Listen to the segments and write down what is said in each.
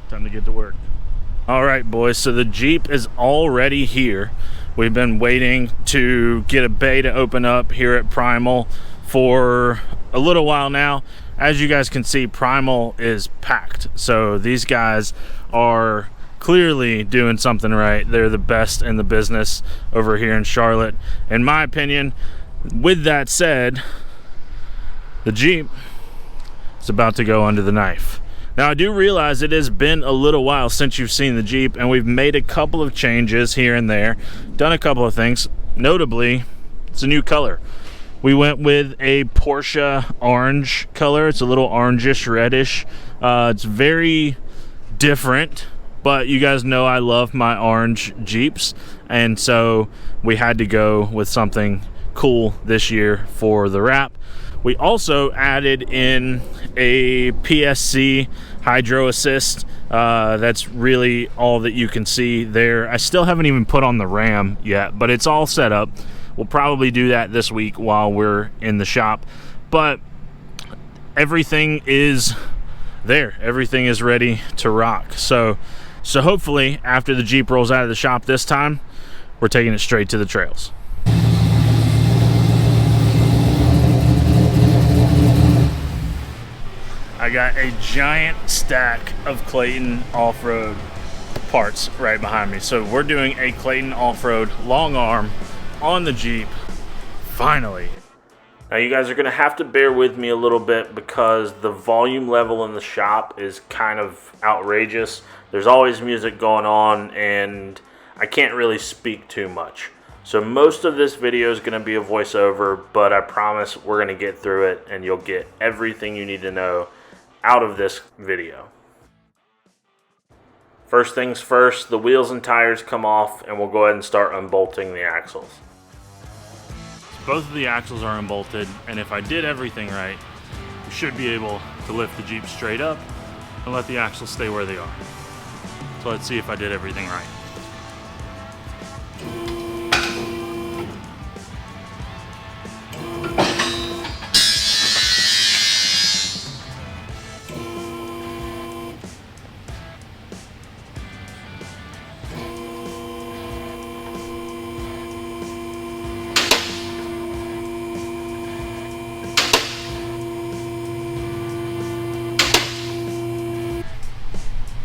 Time to get to work. All right, boys, so the Jeep is already here. We've been waiting to get a bay to open up here at Primal for a little while now. As you guys can see, Primal is packed. So these guys are clearly doing something right. They're the best in the business over here in Charlotte, in my opinion. With that said, the Jeep is about to go under the knife. Now, I do realize it has been a little while since you've seen the Jeep, and we've made a couple of changes here and there, done a couple of things. Notably, it's a new color. We went with a Porsche orange color. It's a little orangish, reddish. It's very different, but you guys know I love my orange Jeeps, and so we had to go with something cool this year for the wrap. We also added in a PSC hydro assist. That's really all that you can see there. I still haven't even put on the RAM yet, but it's all set up. We'll probably do that this week while we're in the shop. But everything is there. Everything is ready to rock. So hopefully after the Jeep rolls out of the shop this time, we're taking it straight to the trails. I got a giant stack of Clayton Off-Road parts right behind me. So we're doing a Clayton Off-Road long arm on the Jeep, finally. Now you guys are gonna have to bear with me a little bit because the volume level in the shop is kind of outrageous. There's always music going on and I can't really speak too much. So most of this video is gonna be a voiceover, but I promise we're gonna get through it and you'll get everything you need to know out of this video. First things first, the wheels and tires come off and we'll go ahead and start unbolting the axles. Both of the axles are unbolted, and if I did everything right, we should be able to lift the Jeep straight up and let the axles stay where they are. So let's see if I did everything right.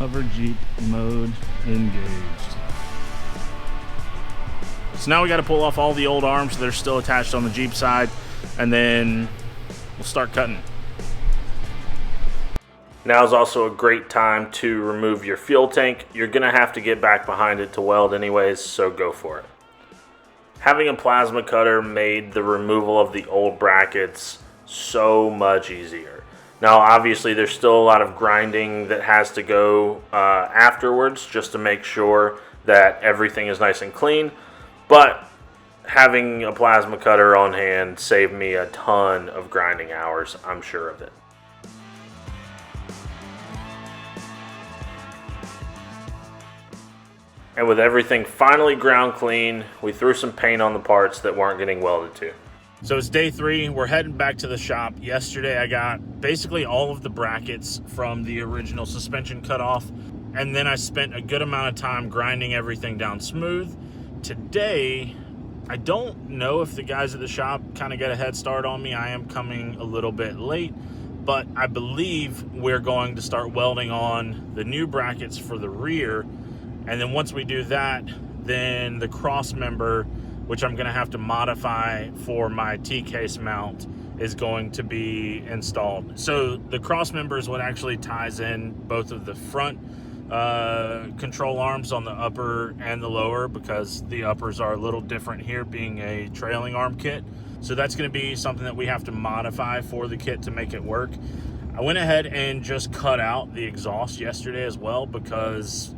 Hover Jeep mode engaged. So now we got to pull off all the old arms that are still attached on the Jeep side, and then we'll start cutting. Now is also a great time to remove your fuel tank. You're gonna have to get back behind it to weld anyways, so go for it. Having a plasma cutter made the removal of the old brackets so much easier. Now, obviously, there's still a lot of grinding that has to go afterwards just to make sure that everything is nice and clean. But having a plasma cutter on hand saved me a ton of grinding hours, I'm sure of it. And with everything finally ground clean, we threw some paint on the parts that weren't getting welded to. So it's day 3, we're heading back to the shop. Yesterday I got basically all of the brackets from the original suspension cut off, and then I spent a good amount of time grinding everything down smooth. Today, I don't know if the guys at the shop kind of got a head start on me. I am coming a little bit late, but I believe we're going to start welding on the new brackets for the rear, and then once we do that, then the cross member, which I'm going to have to modify for my T-case mount, is going to be installed. So the cross member is what actually ties in both of the front control arms on the upper and the lower, because the uppers are a little different here being a trailing arm kit. So that's going to be something that we have to modify for the kit to make it work. I went ahead and just cut out the exhaust yesterday as well, because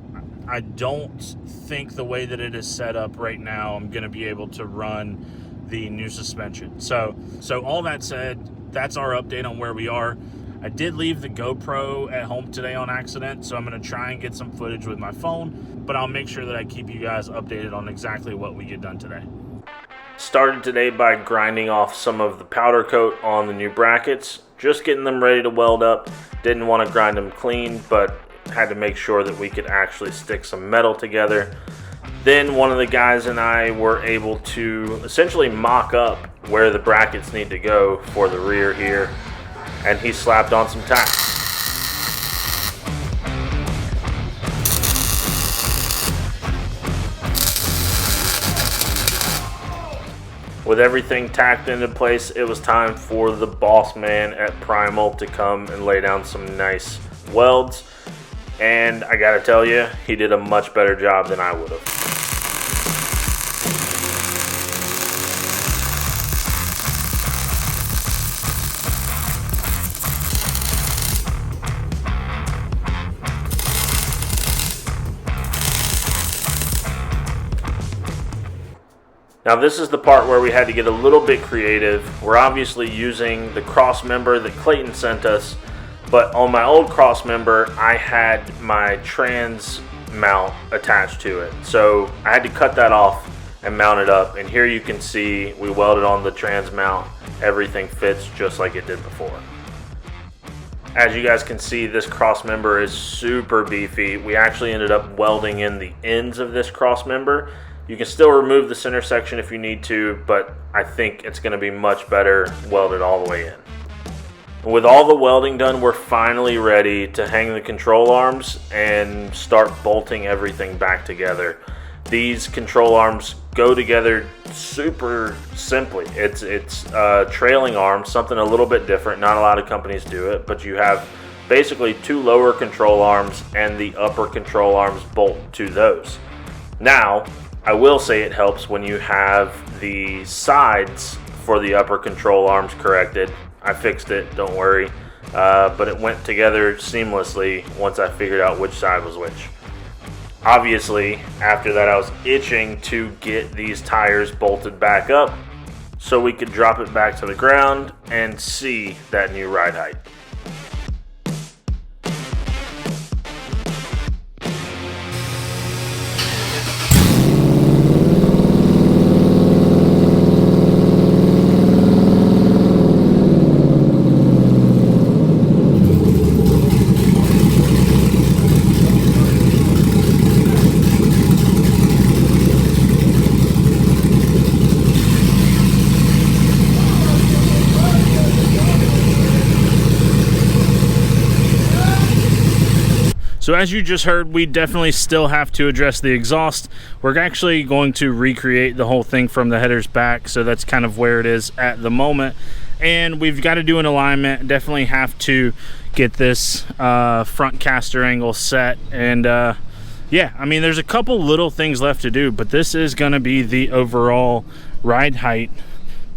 I don't think the way that it is set up right now, I'm going to be able to run the new suspension. So all that said, that's our update on where we are. I did leave the GoPro at home today on accident, so I'm going to try and get some footage with my phone, but I'll make sure that I keep you guys updated on exactly what we get done today. Started today by grinding off some of the powder coat on the new brackets, just getting them ready to weld up. Didn't want to grind them clean, but had to make sure that we could actually stick some metal together. Then one of the guys and I were able to essentially mock up where the brackets need to go for the rear here, and he slapped on some tacks. With everything tacked into place, it was time for the boss man at Primal to come and lay down some nice welds. And I gotta tell you, he did a much better job than I would have. Now this is the part where we had to get a little bit creative. We're obviously using the cross member that Clayton sent us, but on my old cross member, I had my trans mount attached to it. So I had to cut that off and mount it up. And here you can see we welded on the trans mount. Everything fits just like it did before. As you guys can see, this cross member is super beefy. We actually ended up welding in the ends of this cross member. You can still remove the center section if you need to, but I think it's going to be much better welded all the way in. With all the welding done, we're finally ready to hang the control arms and start bolting everything back together. These control arms go together super simply. It's a trailing arm, something a little bit different. Not a lot of companies do it, but you have basically two lower control arms and the upper control arms bolt to those. Now, I will say it helps when you have the sides for the upper control arms corrected. I fixed it, don't worry. But it went together seamlessly once I figured out which side was which. Obviously, after that I was itching to get these tires bolted back up so we could drop it back to the ground and see that new ride height. So as you just heard, we definitely still have to address the exhaust. We're actually going to recreate the whole thing from the headers back, so that's kind of where it is at the moment. And we've got to do an alignment. Definitely have to get this front caster angle set. And yeah, I mean, there's a couple little things left to do, but this is going to be the overall ride height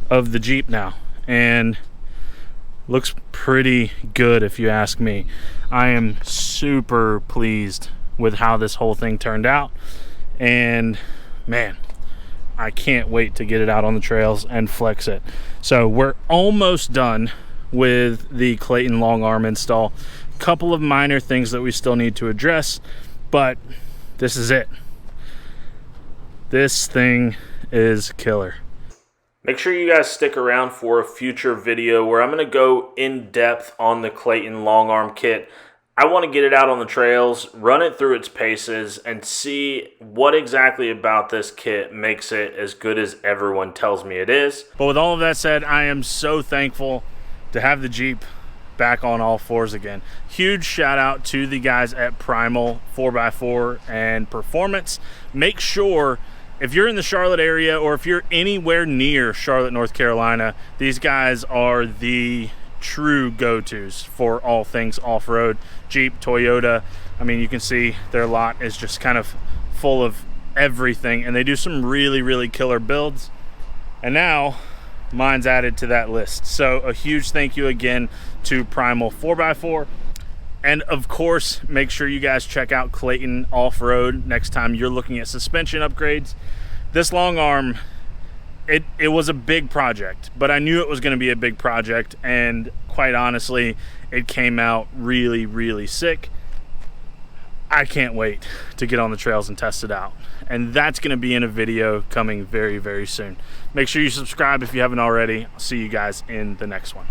of the Jeep now. And looks pretty good if you ask me. I am super pleased with how this whole thing turned out, and man, I can't wait to get it out on the trails and flex it. So we're almost done with the Clayton long arm install. Couple of minor things that we still need to address, but this is it. This thing is killer. Make sure you guys stick around for a future video where I'm going to go in depth on the Clayton long arm kit. I want to get it out on the trails, run it through its paces, and see what exactly about this kit makes it as good as everyone tells me it is. But with all of that said, I am so thankful to have the Jeep back on all fours again. Huge shout out to the guys at Primal 4x4 and Performance. Make sure, if you're in the Charlotte area or if you're anywhere near Charlotte, North Carolina, these guys are the true go-tos for all things off-road. Jeep, Toyota, I mean, you can see their lot is just kind of full of everything, and they do some really, really killer builds. And now mine's added to that list. So a huge thank you again to Primal 4x4. And of course, make sure you guys check out Clayton Off-Road next time you're looking at suspension upgrades. This long arm, it was a big project, but I knew it was going to be a big project, and quite honestly, it came out really, really sick. I can't wait to get on the trails and test it out. And that's going to be in a video coming very, very soon. Make sure you subscribe if you haven't already. I'll see you guys in the next one.